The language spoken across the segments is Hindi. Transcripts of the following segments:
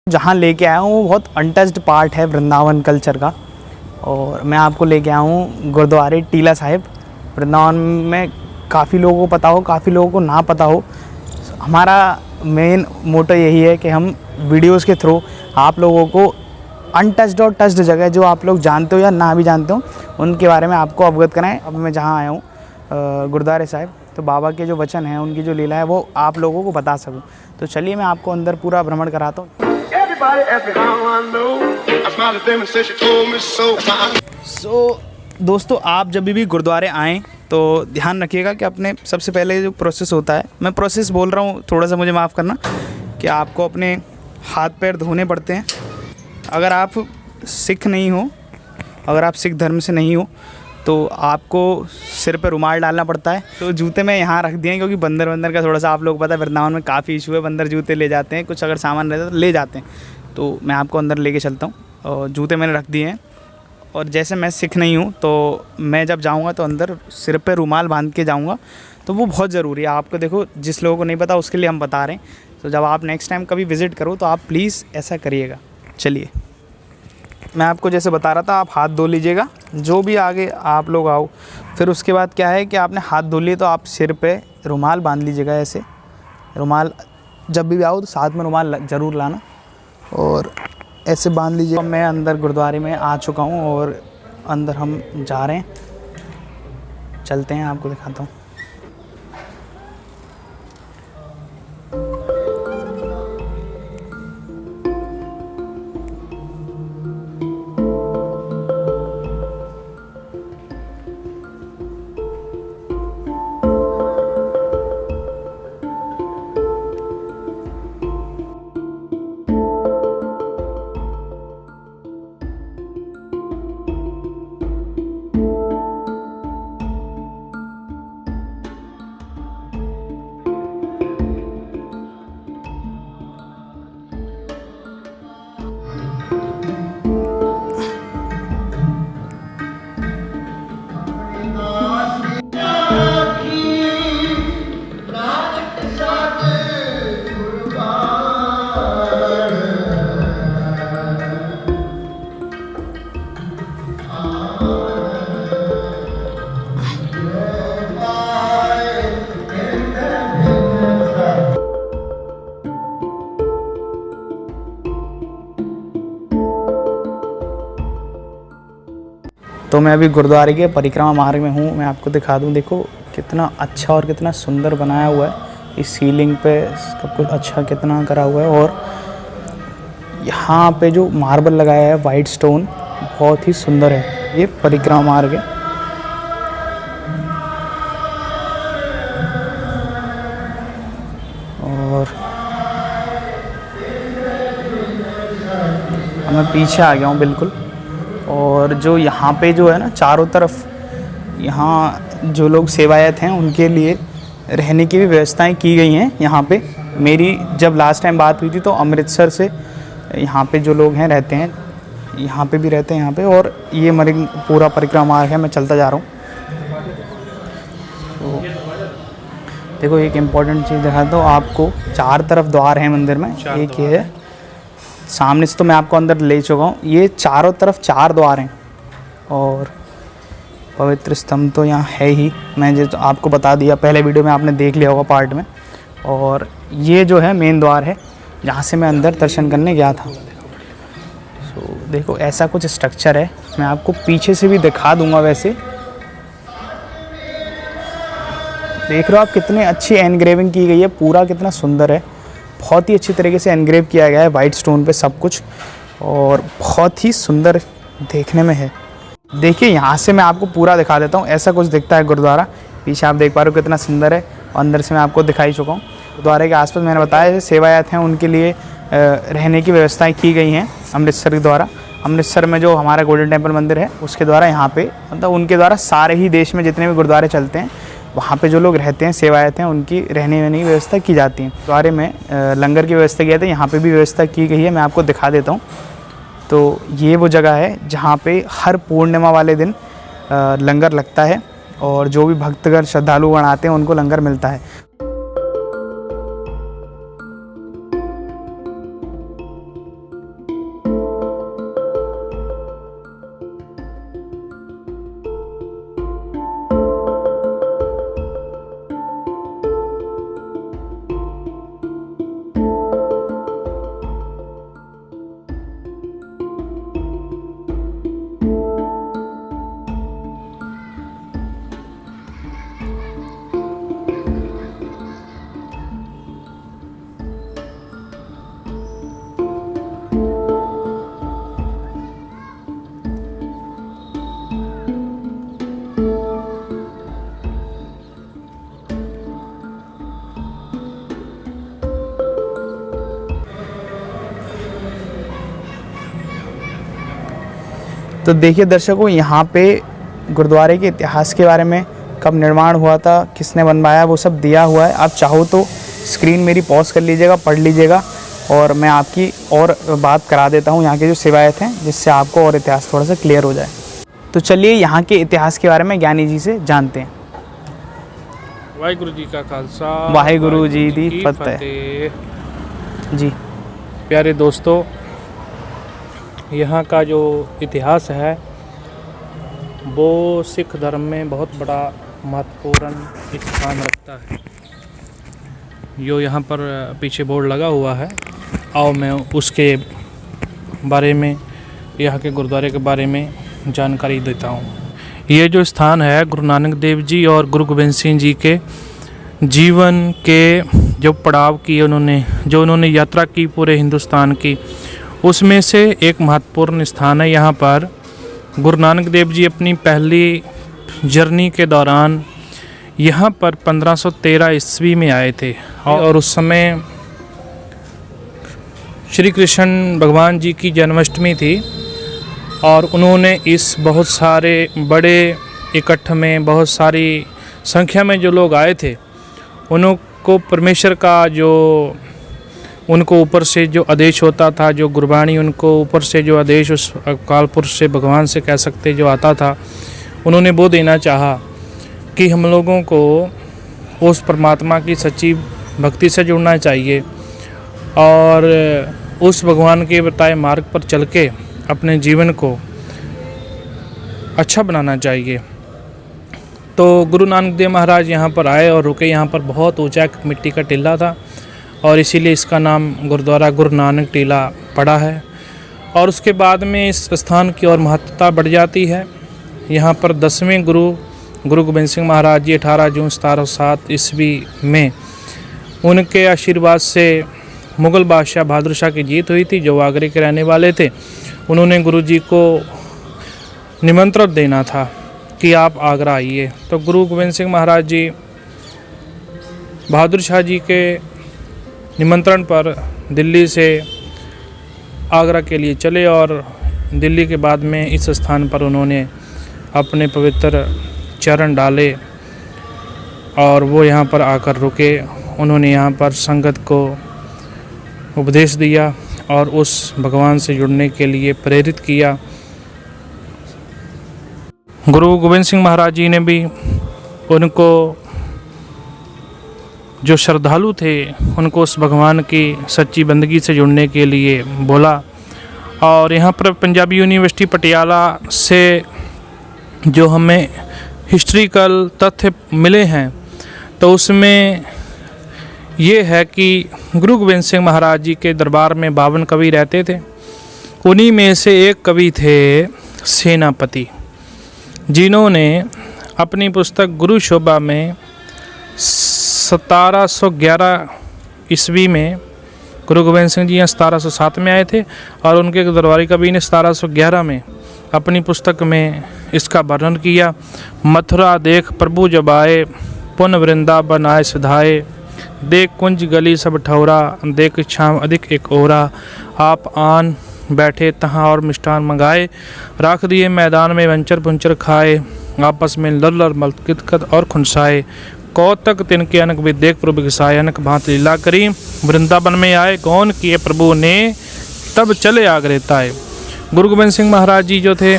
जहाँ लेके आया हूँ वो बहुत अनटच्ड पार्ट है वृंदावन कल्चर का। और मैं आपको लेके आया हूँ गुरुद्वारे टीला साहिब। वृंदावन में काफ़ी लोगों को पता हो, काफ़ी लोगों को ना पता हो। हमारा मेन मोटो यही है कि हम वीडियोस के थ्रू आप लोगों को अनटच्ड और टच्ड जगह जो आप लोग जानते हो या ना भी जानते हो उनके बारे में आपको अवगत कराएं। अब मैं जहाँ आया हूँ गुरुद्वारे साहिब, तो बाबा के जो वचन हैं, उनकी जो लीला है वो आप लोगों को बता सकूं। तो चलिए मैं आपको अंदर पूरा भ्रमण कराता हूँ। दोस्तों, आप जब भी गुरुद्वारे आएँ तो ध्यान रखिएगा कि अपने सबसे पहले जो प्रोसेस होता है, मैं प्रोसेस बोल रहा हूँ थोड़ा सा मुझे माफ़ करना, कि आपको अपने हाथ पैर धोने पड़ते हैं। अगर आप सिख नहीं हो, अगर आप सिख धर्म से नहीं हो तो आपको सिर पे रुमाल डालना पड़ता है। तो जूते मैं यहाँ रख दिए हैं क्योंकि बंदर का थोड़ा सा आप लोग पता है वृंदावन में काफ़ी इशू है, बंदर जूते ले जाते हैं, कुछ अगर सामान रहता है तो ले जाते हैं। तो मैं आपको अंदर लेके चलता हूँ और जूते मैंने रख दिए हैं। और जैसे मैं सिख नहीं हूँ तो मैं जब जाऊँगा तो अंदर सिर पे रुमाल बांध के जाऊँगा, तो वो बहुत ज़रूरी है। आपको देखो, जिस लोगों को नहीं पता उसके लिए हम बता रहे हैं। तो जब आप नेक्स्ट टाइम कभी विज़िट करो तो आप प्लीज़ ऐसा करिएगा। चलिए मैं आपको जैसे बता रहा था, आप हाथ धो लीजिएगा जो भी आगे आप लोग आओ। फिर उसके बाद क्या है कि आपने हाथ धो लिए तो आप सिर पे रुमाल बांध लीजिएगा। ऐसे रुमाल जब भी आओ तो साथ में रुमाल ज़रूर लाना और ऐसे बांध लीजिए। मैं अंदर गुरुद्वारे में आ चुका हूँ और अंदर हम जा रहे हैं, चलते हैं, आपको दिखाता हूँ। तो मैं अभी गुरुद्वारे के परिक्रमा मार्ग में हूँ। मैं आपको दिखा दूँ, देखो कितना अच्छा और कितना सुंदर बनाया हुआ है। इस सीलिंग पे सब कुछ अच्छा कितना करा हुआ है। और यहाँ पे जो मार्बल लगाया है वाइट स्टोन, बहुत ही सुंदर है। ये परिक्रमा मार्ग है। और मैं पीछे आ गया हूँ बिल्कुल। और जो यहाँ पे जो है ना, चारों तरफ यहाँ जो लोग सेवायत हैं उनके लिए रहने की भी व्यवस्थाएं की गई हैं। यहाँ पे मेरी जब लास्ट टाइम बात हुई थी तो अमृतसर से यहाँ पे जो लोग हैं रहते हैं, यहाँ पे भी रहते हैं यहाँ पे। और ये पूरा परिक्रमा मार्ग है, मैं चलता जा रहा हूँ। तो देखो एक इम्पॉर्टेंट चीज़ दिखाता हूँ आपको। चार तरफ द्वार हैं मंदिर में, एक ये है सामने से, तो मैं आपको अंदर ले चुका हूँ। ये चारों तरफ चार द्वार हैं और पवित्र स्तंभ तो यहाँ है ही। मैं जो आपको बता दिया पहले वीडियो में, आपने देख लिया होगा पार्ट में। और ये जो है मेन द्वार है जहाँ से मैं अंदर दर्शन करने गया था। तो देखो ऐसा कुछ स्ट्रक्चर है, मैं आपको पीछे से भी दिखा दूँगा। वैसे देख रहे हो आप कितनी अच्छी एनग्रेविंग की गई है, पूरा कितना सुंदर है। बहुत ही अच्छी तरीके से एनग्रेव किया गया है वाइट स्टोन पे सब कुछ, और बहुत ही सुंदर देखने में है। देखिए यहाँ से मैं आपको पूरा दिखा देता हूँ। ऐसा कुछ दिखता है गुरुद्वारा। पीछे आप देख पा रहे हो कितना सुंदर है। अंदर से मैं आपको दिखाई चुका हूँ। गुरुद्वारे के आसपास मैंने बताया सेवायत हैं उनके लिए रहने की व्यवस्थाएँ की गई हैं अमृतसर के द्वारा। अमृतसर में जो हमारा गोल्डन टेम्पल मंदिर है उसके द्वारा यहाँ पे, मतलब उनके द्वारा सारे ही देश में जितने भी गुरुद्वारे चलते हैं वहाँ पे जो लोग रहते हैं सेवायत हैं उनकी रहने वहने की व्यवस्था की जाती है। गुरुद्वारे में लंगर की व्यवस्था की जाती है, यहाँ पे भी व्यवस्था की गई है। मैं आपको दिखा देता हूँ। तो ये वो जगह है जहाँ पे हर पूर्णिमा वाले दिन लंगर लगता है और जो भी भक्तगण श्रद्धालुगण आते हैं उनको लंगर मिलता है। तो देखिए दर्शकों, यहाँ पे गुरुद्वारे के इतिहास के बारे में, कब निर्माण हुआ था, किसने बनवाया, वो सब दिया हुआ है। आप चाहो तो स्क्रीन मेरी पॉज कर लीजिएगा, पढ़ लीजिएगा, और मैं आपकी और बात करा देता हूँ यहाँ के जो सेवायत हैं, जिससे आपको और इतिहास थोड़ा सा क्लियर हो जाए। तो चलिए यहाँ के इतिहास के बारे में ज्ञानी जी से जानते हैं। वाहिगुरु जी का खालसा, वाहिगुरु जी दी फतेह। जी प्यारे दोस्तों, यहाँ का जो इतिहास है वो सिख धर्म में बहुत बड़ा महत्वपूर्ण स्थान रखता है। जो यहाँ पर पीछे बोर्ड लगा हुआ है, आओ मैं उसके बारे में, यहाँ के गुरुद्वारे के बारे में जानकारी देता हूँ। ये जो स्थान है गुरु नानक देव जी और गुरु गोबिंद सिंह जी के जीवन के जो पड़ाव किए उन्होंने यात्रा की पूरे हिंदुस्तान की, उसमें से एक महत्वपूर्ण स्थान है। यहाँ पर गुरु नानक देव जी अपनी पहली जर्नी के दौरान यहाँ पर 1513 ईस्वी में आए थे, और उस समय श्री कृष्ण भगवान जी की जन्माष्टमी थी, और उन्होंने इस बहुत सारे बड़े इकट्ठ में, बहुत सारी संख्या में जो लोग आए थे, उनको परमेश्वर का जो उनको ऊपर से जो आदेश होता था, जो गुरबाणी उनको ऊपर से जो आदेश उस अकाल पुरुष से, भगवान से कह सकते, जो आता था, उन्होंने वो देना चाहा कि हम लोगों को उस परमात्मा की सच्ची भक्ति से जुड़ना चाहिए और उस भगवान के बताए मार्ग पर चल के अपने जीवन को अच्छा बनाना चाहिए। तो गुरु नानक देव महाराज यहाँ पर आए और रुके। यहाँ पर बहुत ऊंचा मिट्टी का टीला था और इसीलिए इसका नाम गुरुद्वारा गुरु नानक टीला पड़ा है। और उसके बाद में इस स्थान की और महत्ता बढ़ जाती है। यहाँ पर 10वें गुरु गोबिंद सिंह महाराज जी 18 जून 1707 ईस्वी में उनके आशीर्वाद से मुग़ल बादशाह बहादुर शाह की जीत हुई थी, जो आगरे के रहने वाले थे। उन्होंने गुरु जी को निमंत्रण देना था कि आप आगरा आइए। तो गुरु गोबिंद सिंह महाराज जी बहादुर शाह जी के निमंत्रण पर दिल्ली से आगरा के लिए चले और दिल्ली के बाद में इस स्थान पर उन्होंने अपने पवित्र चरण डाले और वो यहाँ पर आकर रुके। उन्होंने यहाँ पर संगत को उपदेश दिया और उस भगवान से जुड़ने के लिए प्रेरित किया। गुरु गोबिंद सिंह महाराज जी ने भी उनको, जो श्रद्धालु थे, उनको उस भगवान की सच्ची बंदगी से जुड़ने के लिए बोला। और यहाँ पर पंजाबी यूनिवर्सिटी पटियाला से जो हमें हिस्ट्रिकल तथ्य मिले हैं, तो उसमें ये है कि गुरु गोबिंद सिंह महाराज जी के दरबार में 52 कवि रहते थे। उन्हीं में से एक कवि थे सेनापति, जिन्होंने अपनी पुस्तक गुरु शोभा में 1711 ईस्वी में, गुरु गोबिंद सिंह जी यहाँ 1707 में आए थे और उनके दरबारी कवि ने 1711 में अपनी पुस्तक में इसका वर्णन किया। मथुरा देख प्रभु जब आए, पुन वृंदावन आए सुधाए, देख कुंज गली सब ठौरा, देख छाम अधिक एक ओरा, आप आन बैठे तहाँ और मिष्ठान मंगाए, राख दिए मैदान में वंचर पुंचर खाए, आपस में लर मलकित और खुनसाए, कौतक तिनके अनक भी देख प्रभु घिसाए, अनक भांत लीला करी, वृंदावन में आए गौन किए प्रभु ने, तब चले आगरे ताए। गुरु गोबिंद सिंह महाराज जी जो थे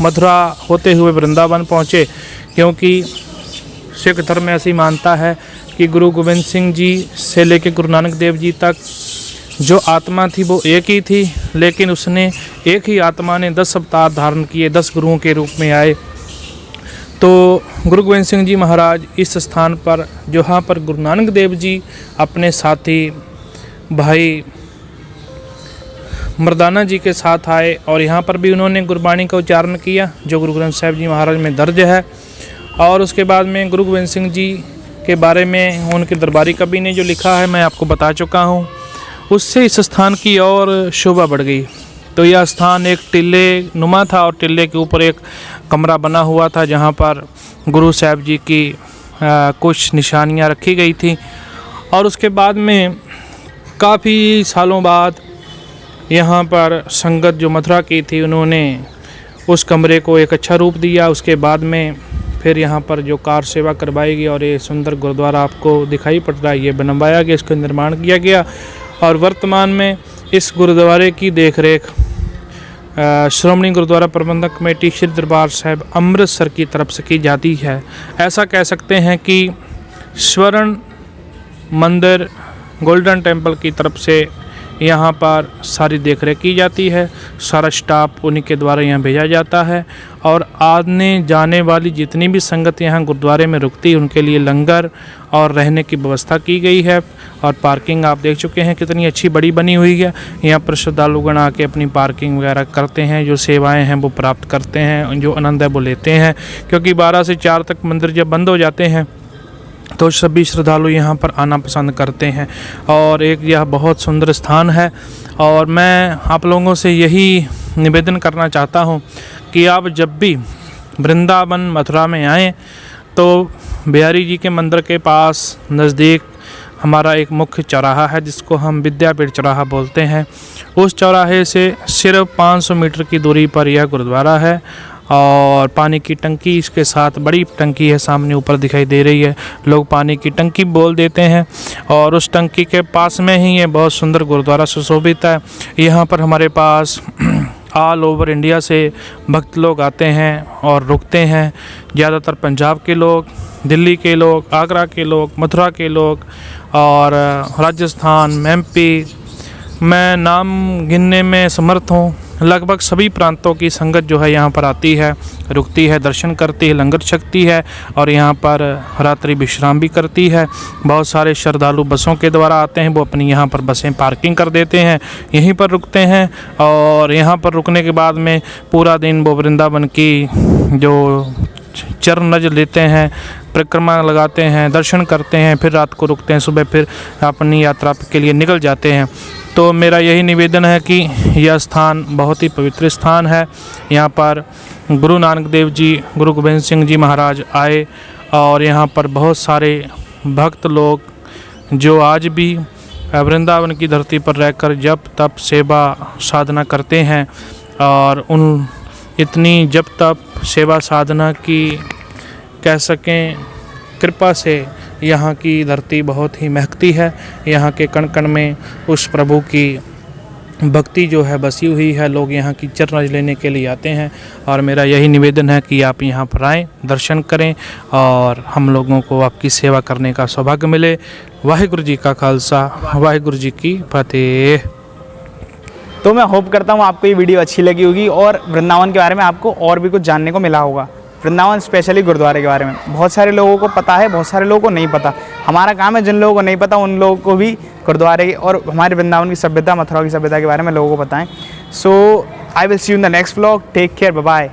मथुरा होते हुए वृंदावन पहुँचे, क्योंकि सिख धर्म ऐसी मानता है कि गुरु गोबिंद सिंह जी से लेकर गुरु नानक देव जी तक जो आत्मा थी वो एक ही थी, लेकिन उसने एक ही आत्मा ने 10 अवतार धारण किए, 10 गुरुओं के रूप में आए। तो गुरु गोबिंद सिंह जी महाराज इस स्थान पर, जहाँ पर गुरु नानक देव जी अपने साथी भाई मर्दाना जी के साथ आए और यहाँ पर भी उन्होंने गुरबाणी का उच्चारण किया, जो गुरु ग्रंथ साहिब जी महाराज में दर्ज है। और उसके बाद में गुरु गोबिंद सिंह जी के बारे में उनके दरबारी कवि ने जो लिखा है मैं आपको बता चुका हूँ, उससे इस स्थान की और शोभा बढ़ गई। तो यह स्थान एक टिल्ले नुमा था और टिल्ले के ऊपर एक कमरा बना हुआ था, जहाँ पर गुरु साहब जी की कुछ निशानियाँ रखी गई थी। और उसके बाद में काफ़ी सालों बाद यहाँ पर संगत जो मथुरा की थी, उन्होंने उस कमरे को एक अच्छा रूप दिया। उसके बाद में फिर यहाँ पर जो कार सेवा करवाई गई और ये सुंदर गुरुद्वारा आपको दिखाई पड़ रहा है, ये बनवाया गया, इसका निर्माण किया गया। और वर्तमान में इस गुरुद्वारे की देखरेख श्रोमणी गुरुद्वारा प्रबंधक कमेटी श्री दरबार साहिब अमृतसर की तरफ से की जाती है। ऐसा कह सकते हैं कि स्वर्ण मंदिर गोल्डन टेम्पल की तरफ से यहाँ पर सारी देखरेख की जाती है। सारा स्टाफ उन्हीं के द्वारा यहाँ भेजा जाता है और आने जाने वाली जितनी भी संगत यहाँ गुरुद्वारे में रुकती है उनके लिए लंगर और रहने की व्यवस्था की गई है। और पार्किंग आप देख चुके हैं कितनी अच्छी बड़ी बनी हुई है। यहाँ पर श्रद्धालुगण आके अपनी पार्किंग वगैरह करते हैं, जो सेवाएं हैं वो प्राप्त करते हैं, जो आनंद है वो लेते हैं। क्योंकि 12 से 4 तक मंदिर जब बंद हो जाते हैं तो सभी श्रद्धालु यहाँ पर आना पसंद करते हैं। और एक यह बहुत सुंदर स्थान है और मैं आप लोगों से यही निवेदन करना चाहता हूँ कि आप जब भी वृंदावन मथुरा में आएँ तो बिहारी जी के मंदिर के पास नज़दीक हमारा एक मुख्य चौराहा है जिसको हम विद्यापीठ चौराहा बोलते हैं। उस चौराहे से सिर्फ 500 मीटर की दूरी पर यह गुरुद्वारा है और पानी की टंकी इसके साथ बड़ी टंकी है, सामने ऊपर दिखाई दे रही है। लोग पानी की टंकी बोल देते हैं और उस टंकी के पास में ही ये बहुत सुंदर गुरुद्वारा सुशोभित है। यहाँ पर हमारे पास ऑल ओवर इंडिया से भक्त लोग आते हैं और रुकते हैं। ज़्यादातर पंजाब के लोग, दिल्ली के लोग, आगरा के लोग, मथुरा के लोग और राजस्थान, एमपी, मैं नाम गिनने में समर्थ हूँ। लगभग सभी प्रांतों की संगत जो है यहाँ पर आती है, रुकती है, दर्शन करती है, लंगर छकती है और यहाँ पर रात्रि विश्राम भी करती है। बहुत सारे श्रद्धालु बसों के द्वारा आते हैं, वो अपनी यहाँ पर बसें पार्किंग कर देते हैं, यहीं पर रुकते हैं और यहाँ पर रुकने के बाद में पूरा दिन वो वृंदावन की जो चरण नज लेते हैं, परिक्रमा लगाते हैं, दर्शन करते हैं, फिर रात को रुकते हैं, सुबह फिर अपनी यात्रा के लिए निकल जाते हैं। तो मेरा यही निवेदन है कि यह स्थान बहुत ही पवित्र स्थान है। यहाँ पर गुरु नानक देव जी, गुरु गोबिंद सिंह जी महाराज आए और यहाँ पर बहुत सारे भक्त लोग जो आज भी वृंदावन की धरती पर रहकर जप तप सेवा साधना करते हैं और उन इतनी जप तप सेवा साधना की कह सकें कृपा से यहाँ की धरती बहुत ही महकती है। यहाँ के कण कण में उस प्रभु की भक्ति जो है बसी हुई है। लोग यहाँ की चरण लेने के लिए आते हैं और मेरा यही निवेदन है कि आप यहाँ पर आएँ, दर्शन करें और हम लोगों को आपकी सेवा करने का सौभाग्य मिले। वाहिगुरु जी का खालसा, वाहिगुरु जी की फतेह। तो मैं होप करता हूँ आपको ये वीडियो अच्छी लगी होगी और वृंदावन के बारे में आपको और भी कुछ जानने को मिला होगा। वृंदावन स्पेशली गुरुद्वारे के बारे में बहुत सारे लोगों को पता है, बहुत सारे लोगों को नहीं पता। हमारा काम है जिन लोगों को नहीं पता उन लोगों को भी गुरुद्वारे और हमारे वृंदावन की सभ्यता, मथुरा की सभ्यता के बारे में लोगों को बताएं। So I will see you in the next vlog. Take care, bye bye.